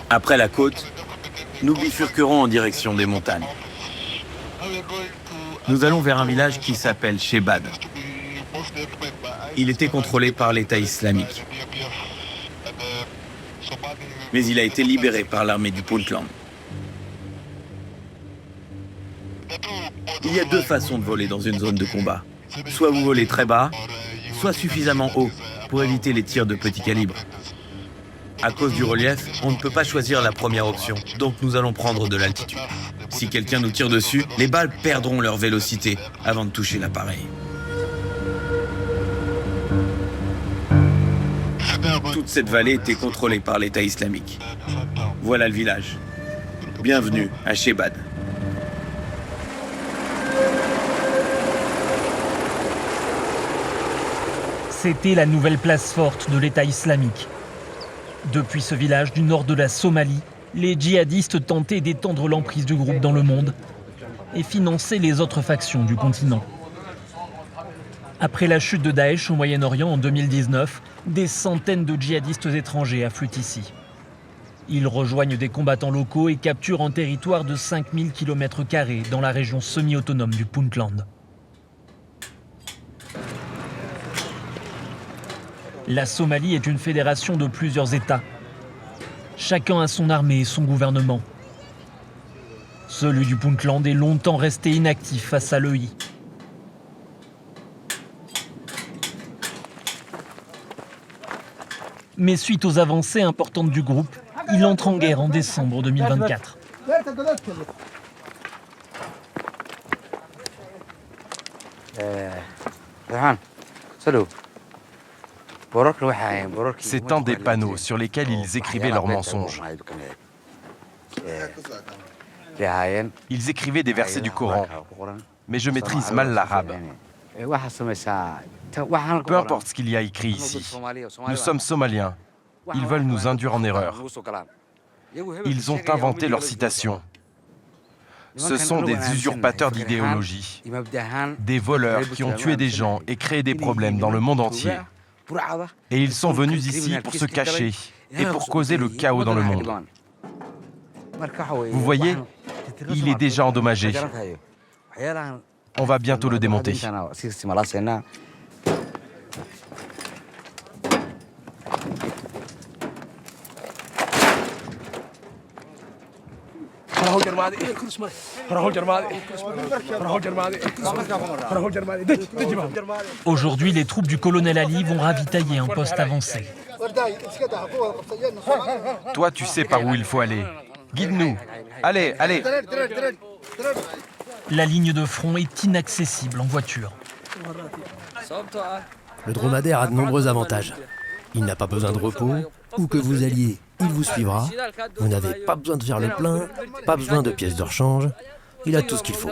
Après la côte, nous bifurquerons en direction des montagnes. Nous allons vers un village qui s'appelle Shebad. Il était contrôlé par l'État islamique. Mais il a été libéré par l'armée du Puntland. Il y a deux façons de voler dans une zone de combat. Soit vous volez très bas, soit suffisamment haut pour éviter les tirs de petit calibre. À cause du relief, on ne peut pas choisir la première option, donc nous allons prendre de l'altitude. Si quelqu'un nous tire dessus, les balles perdront leur vélocité avant de toucher l'appareil. Toute cette vallée était contrôlée par l'État islamique. Voilà le village. Bienvenue à Shebad. C'était la nouvelle place forte de l'État islamique. Depuis ce village du nord de la Somalie, les djihadistes tentaient d'étendre l'emprise du groupe dans le monde et financer les autres factions du continent. Après la chute de Daesh au Moyen-Orient en 2019, des centaines de djihadistes étrangers affluent ici. Ils rejoignent des combattants locaux et capturent un territoire de 5000 km² dans la région semi-autonome du Puntland. La Somalie est une fédération de plusieurs États. Chacun a son armée et son gouvernement. Celui du Puntland est longtemps resté inactif face à l'EI. Mais suite aux avancées importantes du groupe, il entre en guerre en décembre 2024. C'est un des panneaux sur lesquels ils écrivaient leurs mensonges. Ils écrivaient des versets du Coran, mais je maîtrise mal l'arabe. Peu importe ce qu'il y a écrit ici, nous sommes somaliens. Ils veulent nous induire en erreur. Ils ont inventé leurs citations. Ce sont des usurpateurs d'idéologie, des voleurs qui ont tué des gens et créé des problèmes dans le monde entier. Et ils sont venus ici pour se cacher et pour causer le chaos dans le monde. Vous voyez, il est déjà endommagé. On va bientôt le démonter. Aujourd'hui, les troupes du colonel Ali vont ravitailler un poste avancé. Toi, tu sais par où il faut aller. Guide-nous. Allez, allez. La ligne de front est inaccessible en voiture. Le dromadaire a de nombreux avantages. Il n'a pas besoin de repos. Où que vous alliez, il vous suivra. Vous n'avez pas besoin de faire le plein, pas besoin de pièces de rechange. Il a tout ce qu'il faut.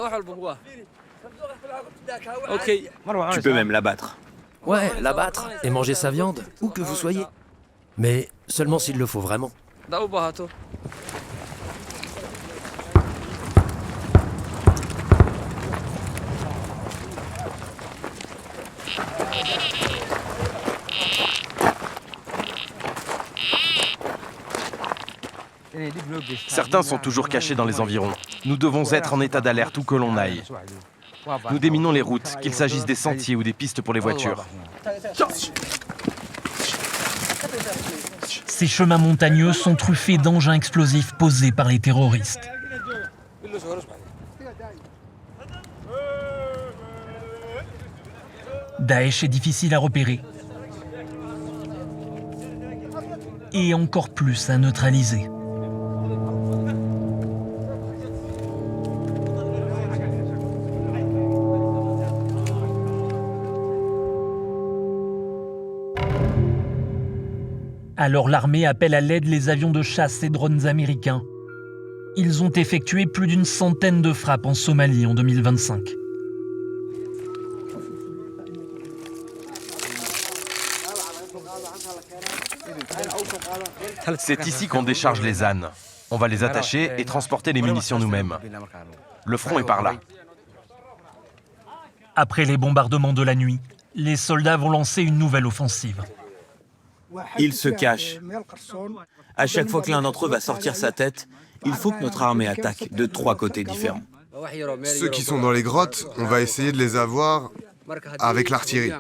Tu peux même l'abattre. Ouais, l'abattre et manger sa viande, où que vous soyez. Mais seulement s'il le faut vraiment. Certains sont toujours cachés dans les environs. Nous devons être en état d'alerte où que l'on aille. Nous déminons les routes, qu'il s'agisse des sentiers ou des pistes pour les voitures. Ces chemins montagneux sont truffés d'engins explosifs posés par les terroristes. Daesh est difficile à repérer. Et encore plus à neutraliser. Alors l'armée appelle à l'aide les avions de chasse et drones américains. Ils ont effectué plus d'une centaine de frappes en Somalie en 2025. C'est ici qu'on décharge les ânes. On va les attacher et transporter les munitions nous-mêmes. Le front est par là. Après les bombardements de la nuit, les soldats vont lancer une nouvelle offensive. Ils se cachent À chaque fois que l'un d'entre eux va sortir sa tête, il faut que notre armée attaque de 3 côtés différents. Ceux qui sont dans les grottes, on va essayer de les avoir avec l'artillerie.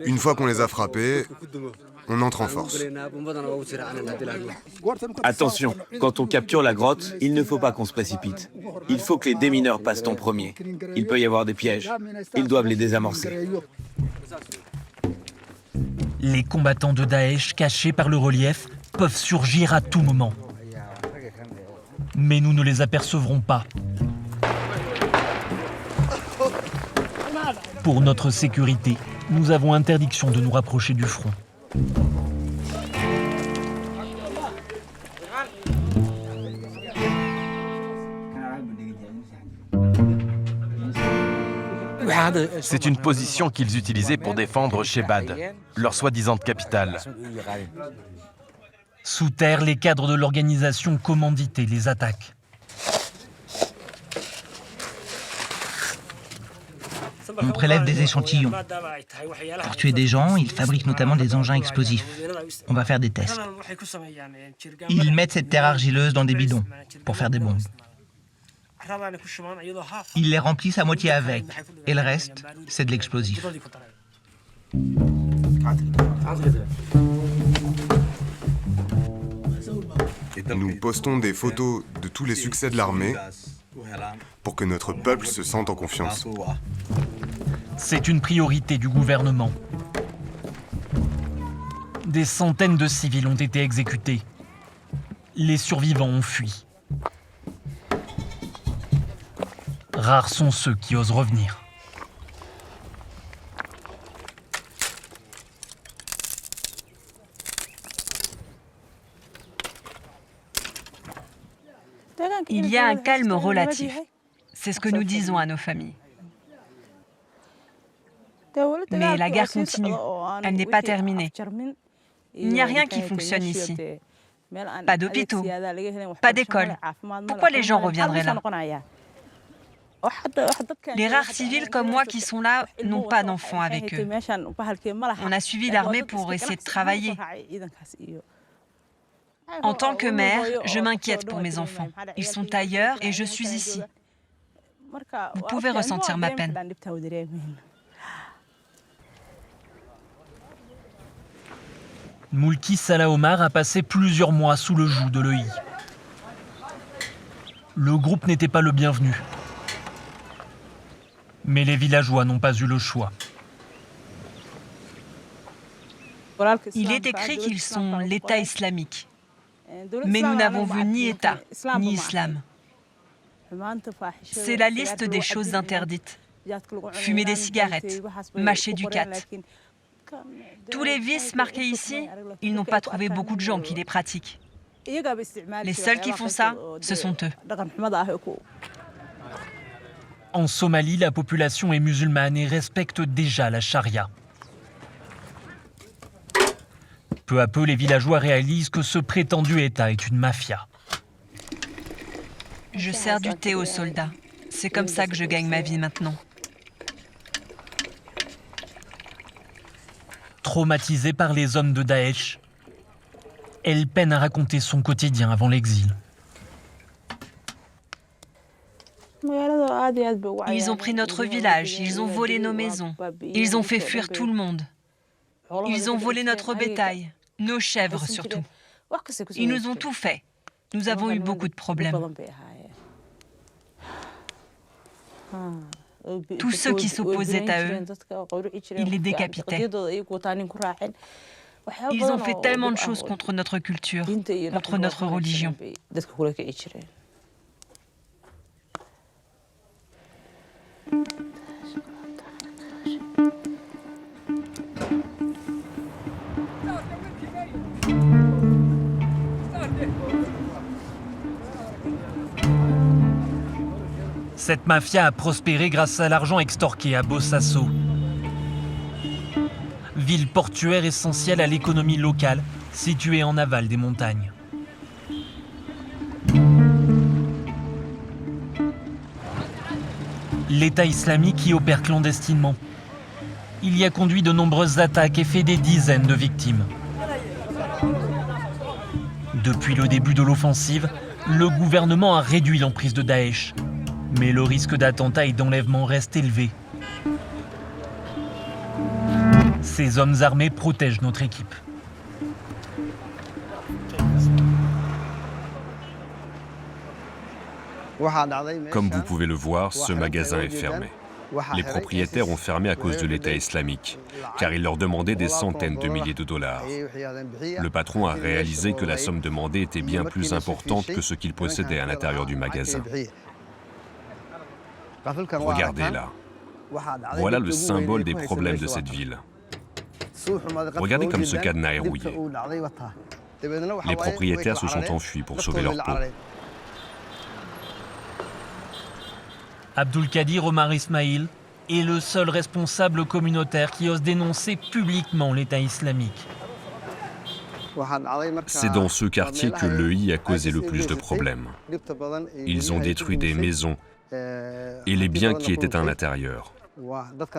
Une fois qu'on les a frappés, on entre en force. Attention, quand on capture la grotte, il ne faut pas qu'on se précipite. Il faut que les démineurs passent en premier. Il peut y avoir des pièges. Ils doivent les désamorcer. Les combattants de Daesh, cachés par le relief, peuvent surgir à tout moment. Mais nous ne les apercevrons pas. Pour notre sécurité, nous avons interdiction de nous rapprocher du front. C'est une position qu'ils utilisaient pour défendre Shebad, leur soi-disant capitale. Sous terre, les cadres de l'organisation commanditaient les attaques. On prélève des échantillons. Pour tuer des gens, ils fabriquent notamment des engins explosifs. On va faire des tests. Ils mettent cette terre argileuse dans des bidons pour faire des bombes. Ils les remplissent à moitié avec, et le reste, c'est de l'explosif. Nous postons des photos de tous les succès de l'armée pour que notre peuple se sente en confiance. C'est une priorité du gouvernement. Des centaines de civils ont été exécutés. Les survivants ont fui. Rares sont ceux qui osent revenir. Il y a un calme relatif. C'est ce que nous disons à nos familles. Mais la guerre continue. Elle n'est pas terminée. Il n'y a rien qui fonctionne ici. Pas d'hôpitaux, pas d'école. Pourquoi les gens reviendraient là? Les rares civils comme moi qui sont là n'ont pas d'enfants avec eux. On a suivi l'armée pour essayer de travailler. En tant que mère, je m'inquiète pour mes enfants. Ils sont ailleurs et je suis ici. Vous pouvez ressentir ma peine. Moulki Salah Omar a passé plusieurs mois sous le joug de l'EI. Le groupe n'était pas le bienvenu. Mais les villageois n'ont pas eu le choix. Il est écrit qu'ils sont l'État islamique. Mais nous n'avons vu ni État, ni islam. C'est la liste des choses interdites. Fumer des cigarettes, mâcher du khat. Tous les vices marqués ici, ils n'ont pas trouvé beaucoup de gens qui les pratiquent. Les seuls qui font ça, ce sont eux. En Somalie, la population est musulmane et respecte déjà la charia. Peu à peu, les villageois réalisent que ce prétendu État est une mafia. Je sers du thé aux soldats. C'est comme ça que je gagne ma vie maintenant. Traumatisée par les hommes de Daesh, elle peine à raconter son quotidien avant l'exil. Ils ont pris notre village, ils ont volé nos maisons, ils ont fait fuir tout le monde. Ils ont volé notre bétail, nos chèvres surtout. Ils nous ont tout fait. Nous avons eu beaucoup de problèmes. Tous ceux qui s'opposaient à eux, ils les décapitaient. Ils ont fait tellement de choses contre notre culture, contre notre religion. Cette mafia a prospéré grâce à l'argent extorqué à Bosaso. Ville portuaire essentielle à l'économie locale, située en aval des montagnes. L'État islamique y opère clandestinement. Il y a conduit de nombreuses attaques et fait des dizaines de victimes. Depuis le début de l'offensive, le gouvernement a réduit l'emprise de Daesh. Mais le risque d'attentat et d'enlèvement reste élevé. Ces hommes armés protègent notre équipe. Comme vous pouvez le voir, ce magasin est fermé. Les propriétaires ont fermé à cause de l'État islamique, car ils leur demandaient des centaines de milliers de dollars. Le patron a réalisé que la somme demandée était bien plus importante que ce qu'il possédait à l'intérieur du magasin. Regardez là. Voilà le symbole des problèmes de cette ville. Regardez comme ce cadenas est rouillé. Les propriétaires se sont enfuis pour sauver leur peau. Abdulkadir Omar Ismail est le seul responsable communautaire qui ose dénoncer publiquement l'État islamique. C'est dans ce quartier que l'EI a causé le plus de problèmes. Ils ont détruit des maisons et les biens qui étaient à l'intérieur.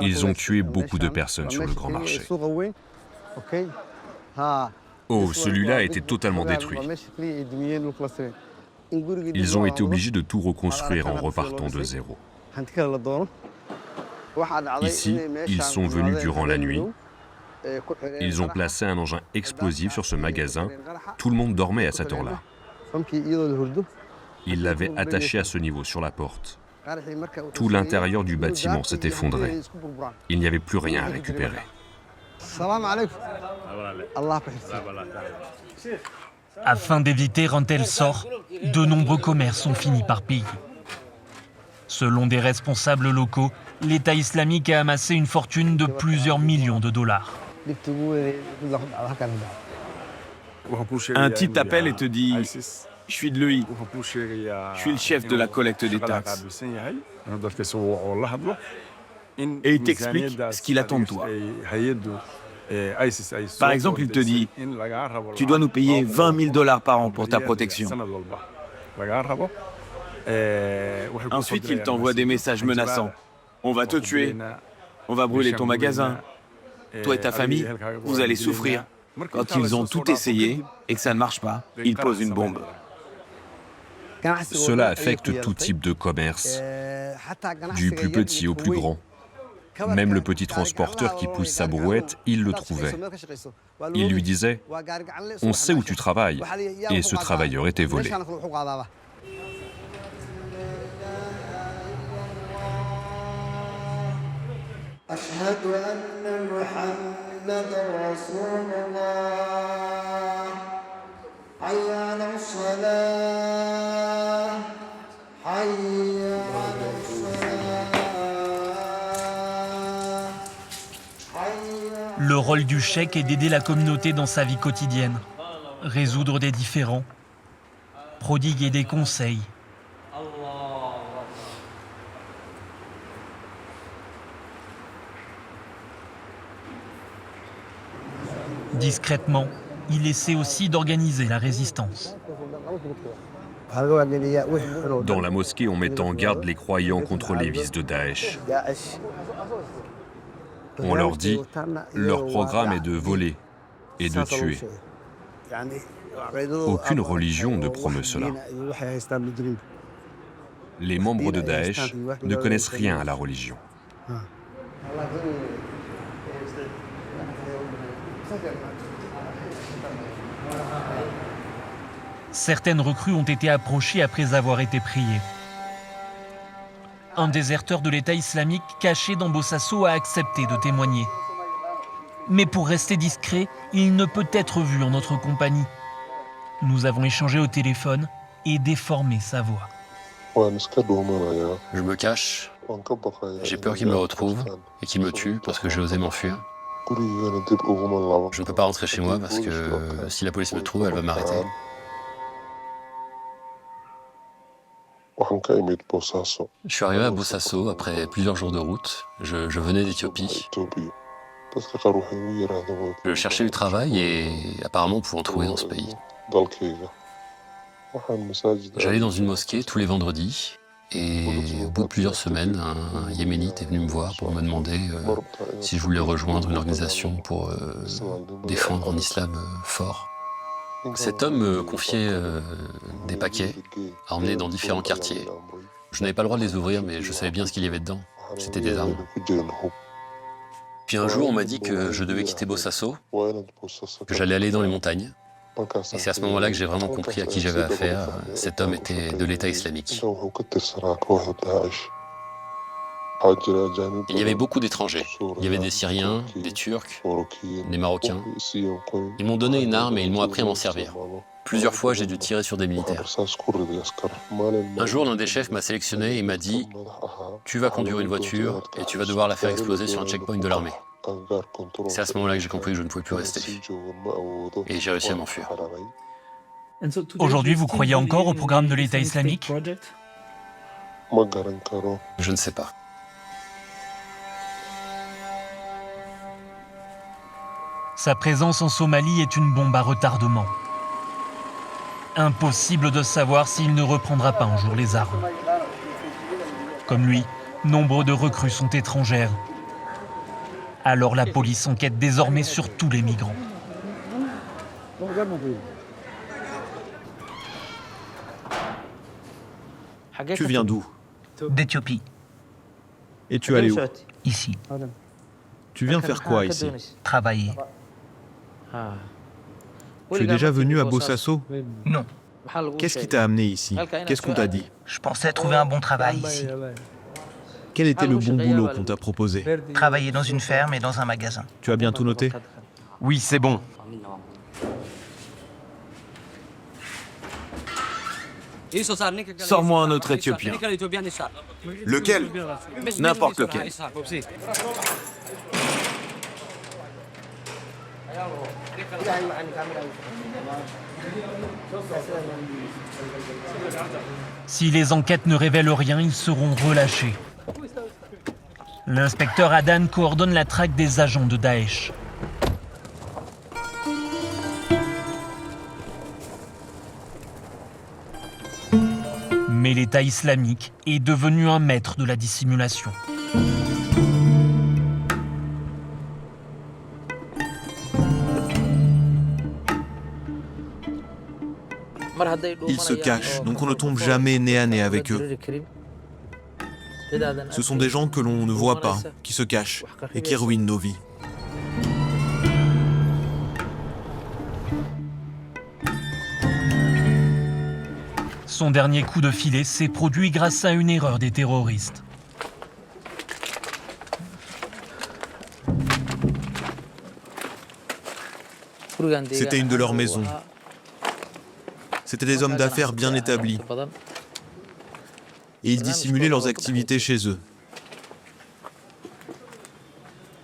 Ils ont tué beaucoup de personnes sur le grand marché. Oh, celui-là a été totalement détruit. Ils ont été obligés de tout reconstruire en repartant de zéro. Ici, ils sont venus durant la nuit. Ils ont placé un engin explosif sur ce magasin. Tout le monde dormait à cette heure-là. Ils l'avaient attaché à ce niveau, sur la porte. Tout l'intérieur du bâtiment s'est effondré. Il n'y avait plus rien à récupérer. Afin d'éviter un tel sort, de nombreux commerces ont fini par payer. Selon des responsables locaux, l'État islamique a amassé une fortune de plusieurs millions de dollars. Un type t'appelle et te dit « Je suis de l'EI, je suis le chef de la collecte des taxes. » Et il t'explique ce qu'il attend de toi. Par exemple, il te dit « Tu dois nous payer 20 000 dollars par an pour ta protection. » Ensuite, il t'envoie des messages menaçants. « On va te tuer, on va brûler ton magasin. Toi et ta famille, vous allez souffrir. » Quand ils ont tout essayé et que ça ne marche pas, ils posent une bombe. Cela affecte tout type de commerce, du plus petit au plus grand. Même le petit transporteur qui pousse sa brouette, il le trouvait. Il lui disait « On sait où tu travailles » et ce travailleur était volé. Le rôle du cheikh est d'aider la communauté dans sa vie quotidienne, résoudre des différends, prodiguer des conseils. Discrètement, il essaie aussi d'organiser la résistance. Dans la mosquée, on met en garde les croyants contre les vices de Daesh. On leur dit, leur programme est de voler et de tuer. Aucune religion ne promeut cela. Les membres de Daesh ne connaissent rien à la religion. Certaines recrues ont été approchées après avoir été priées. Un déserteur de l'État islamique caché dans Bossasso a accepté de témoigner. Mais pour rester discret, il ne peut être vu en notre compagnie. Nous avons échangé au téléphone et déformé sa voix. Je me cache. J'ai peur qu'il me retrouve et qu'il me tue parce que j'ai osé m'enfuir. Je ne peux pas rentrer chez moi parce que si la police me trouve, elle va m'arrêter. Je suis arrivé à Bossasso après plusieurs jours de route. Je venais d'Éthiopie. Je cherchais du travail et apparemment on pouvait en trouver dans ce pays. J'allais dans une mosquée tous les vendredis et au bout de plusieurs semaines, un Yéménite est venu me voir pour me demander si je voulais rejoindre une organisation pour défendre un islam fort. Cet homme me confiait des paquets à emmener dans différents quartiers. Je n'avais pas le droit de les ouvrir, mais je savais bien ce qu'il y avait dedans. C'était des armes. Puis un jour, on m'a dit que je devais quitter Bosaso, que j'allais aller dans les montagnes. Et c'est à ce moment-là que j'ai vraiment compris à qui j'avais affaire. Cet homme était de l'État islamique. Il y avait beaucoup d'étrangers. Il y avait des Syriens, des Turcs, des Marocains. Ils m'ont donné une arme et ils m'ont appris à m'en servir. Plusieurs fois, j'ai dû tirer sur des militaires. Un jour, l'un des chefs m'a sélectionné et m'a dit « Tu vas conduire une voiture et tu vas devoir la faire exploser sur un checkpoint de l'armée. » C'est à ce moment-là que j'ai compris que je ne pouvais plus rester. Et j'ai réussi à m'enfuir. Aujourd'hui, vous croyez encore au programme de l'État islamique? Je ne sais pas. Sa présence en Somalie est une bombe à retardement. Impossible de savoir s'il ne reprendra pas un jour les armes. Comme lui, nombre de recrues sont étrangères. Alors la police enquête désormais sur tous les migrants. Tu viens d'où? D'Éthiopie, Et tu es allé où? ici, Tu viens faire quoi ici? travailler. Tu es déjà venu à Bosaso? Non, Qu'est-ce qui t'a amené ici? Qu'est-ce qu'on t'a dit? je pensais trouver un bon travail ici. Quel était le bon boulot qu'on t'a proposé? Travailler dans une ferme et dans un magasin. Tu as bien tout noté? Oui, c'est bon. Sors-moi un autre Éthiopien. Lequel? N'importe lequel. Si les enquêtes ne révèlent rien, ils seront relâchés. L'inspecteur Adan coordonne la traque des agents de Daesh. Mais l'État islamique est devenu un maître de la dissimulation. Ils se cachent, donc on ne tombe jamais nez à nez avec eux. Ce sont des gens que l'on ne voit pas, qui se cachent et qui ruinent nos vies. Son dernier coup de filet s'est produit grâce à une erreur des terroristes. C'était une de leurs maisons. C'étaient des hommes d'affaires bien établis. Et ils dissimulaient leurs activités chez eux.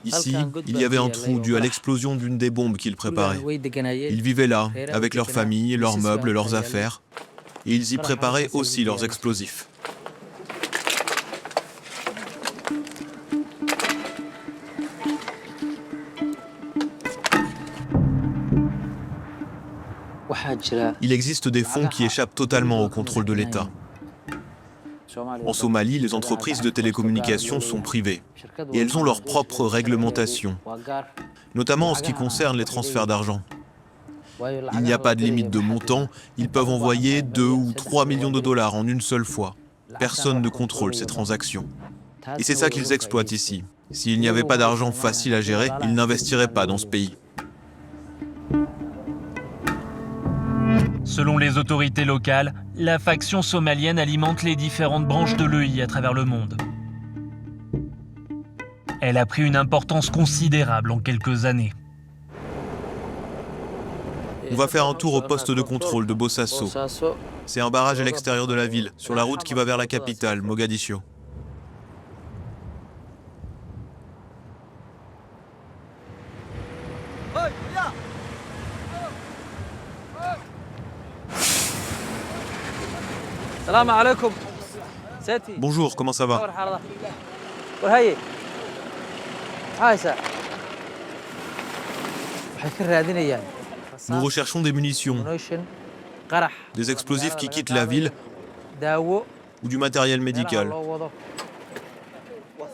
Ici, il y avait un trou dû à l'explosion d'une des bombes qu'ils préparaient. Ils vivaient là, avec leurs familles, leurs meubles, leurs affaires. Et ils y préparaient aussi leurs explosifs. Il existe des fonds qui échappent totalement au contrôle de l'État. En Somalie, les entreprises de télécommunications sont privées et elles ont leur propre réglementation, notamment en ce qui concerne les transferts d'argent. Il n'y a pas de limite de montant, ils peuvent envoyer 2 ou 3 millions de dollars en une seule fois. Personne ne contrôle ces transactions. Et c'est ça qu'ils exploitent ici. S'il n'y avait pas d'argent facile à gérer, ils n'investiraient pas dans ce pays. Selon les autorités locales, la faction somalienne alimente les différentes branches de l'EI à travers le monde. Elle a pris une importance considérable en quelques années. On va faire un tour au poste de contrôle de Bosaso. C'est un barrage à l'extérieur de la ville, sur la route qui va vers la capitale, Mogadiscio. Bonjour, comment ça va? Nous recherchons des munitions, des explosifs qui quittent la ville ou du matériel médical.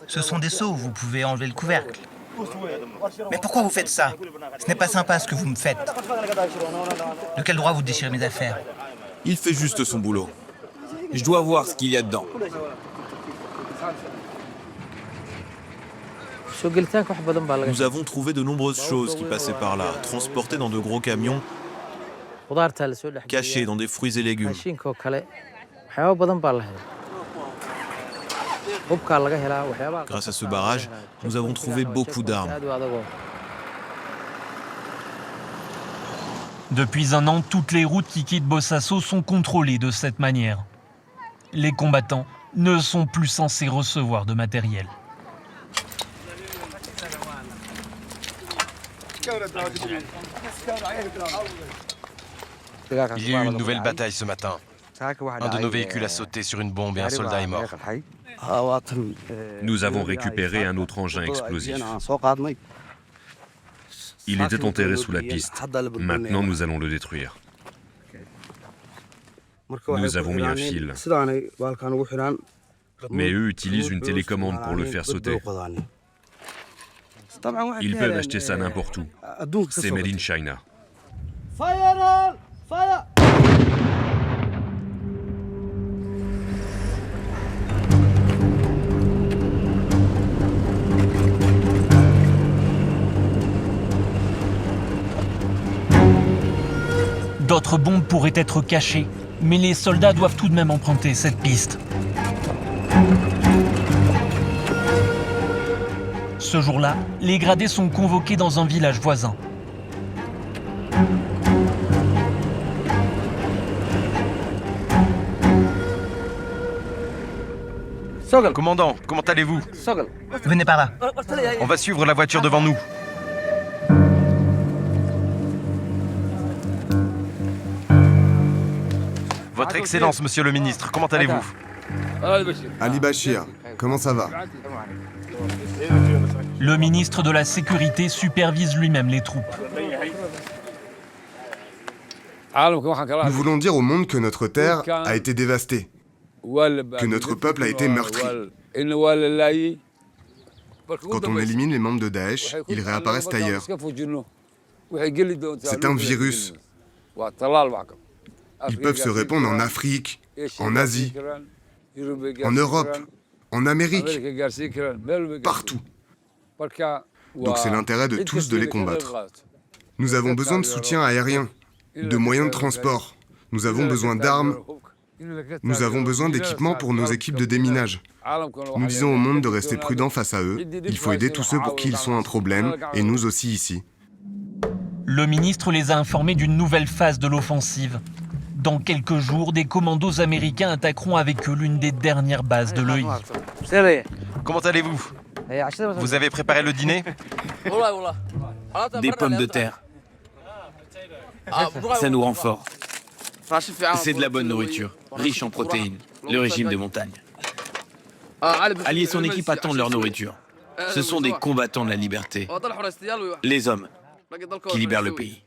Ce sont des seaux où vous pouvez enlever le couvercle. Mais pourquoi vous faites ça? Ce n'est pas sympa ce que vous me faites. De quel droit vous déchirez mes affaires? Il fait juste son boulot. Je dois voir ce qu'il y a dedans. Nous avons trouvé de nombreuses choses qui passaient par là, transportées dans de gros camions, cachées dans des fruits et légumes. Grâce à ce barrage, nous avons trouvé beaucoup d'armes. Depuis un an, toutes les routes qui quittent Bosaso sont contrôlées de cette manière. Les combattants ne sont plus censés recevoir de matériel. Il y a eu une nouvelle bataille ce matin. Un de nos véhicules a sauté sur une bombe et un soldat est mort. Nous avons récupéré un autre engin explosif. Il était enterré sous la piste. Maintenant, nous allons le détruire. Nous avons mis un fil. Mais eux utilisent une télécommande pour le faire sauter. Ils peuvent acheter ça n'importe où. C'est made in China. D'autres bombes pourraient être cachées, mais les soldats doivent tout de même emprunter cette piste. Ce jour-là, les gradés sont convoqués dans un village voisin. Commandant, comment allez-vous? Venez par là. On va suivre la voiture devant nous. Votre Excellence, Monsieur le Ministre, comment allez-vous? Ali Bachir, comment ça va? Le ministre de la Sécurité supervise lui-même les troupes. Nous voulons dire au monde que notre terre a été dévastée, que notre peuple a été meurtri. Quand on élimine les membres de Daesh, ils réapparaissent ailleurs. C'est un virus. Ils peuvent se répandre en Afrique, en Asie, en Europe, en Amérique, partout. Donc c'est l'intérêt de tous de les combattre. Nous avons besoin de soutien aérien, de moyens de transport. Nous avons besoin d'armes. Nous avons besoin d'équipements pour nos équipes de déminage. Nous disons au monde de rester prudent face à eux. Il faut aider tous ceux pour qui ils sont un problème, et nous aussi ici. Le ministre les a informés d'une nouvelle phase de l'offensive. Dans quelques jours, des commandos américains attaqueront avec eux l'une des dernières bases de l'EI. Comment allez-vous? Vous avez préparé le dîner? Des pommes de terre. Ça nous rend fort. C'est de la bonne nourriture, riche en protéines, le régime des montagnes. Ali et son équipe attendent leur nourriture. Ce sont des combattants de la liberté. Les hommes qui libèrent le pays.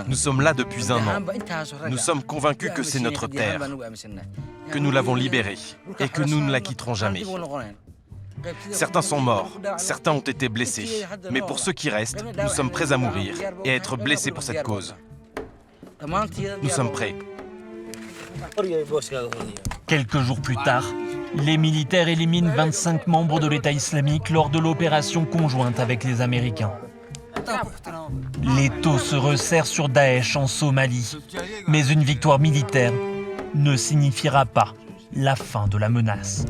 Nous sommes là depuis un an. Nous sommes convaincus que c'est notre terre, que nous l'avons libérée et que nous ne la quitterons jamais. Certains sont morts, certains ont été blessés. Mais pour ceux qui restent, nous sommes prêts à mourir et à être blessés pour cette cause. Nous sommes prêts. Quelques jours plus tard, les militaires éliminent 25 membres de l'État islamique lors de l'opération conjointe avec les Américains. L'étau se resserre sur Daesh en Somalie, mais une victoire militaire ne signifiera pas la fin de la menace.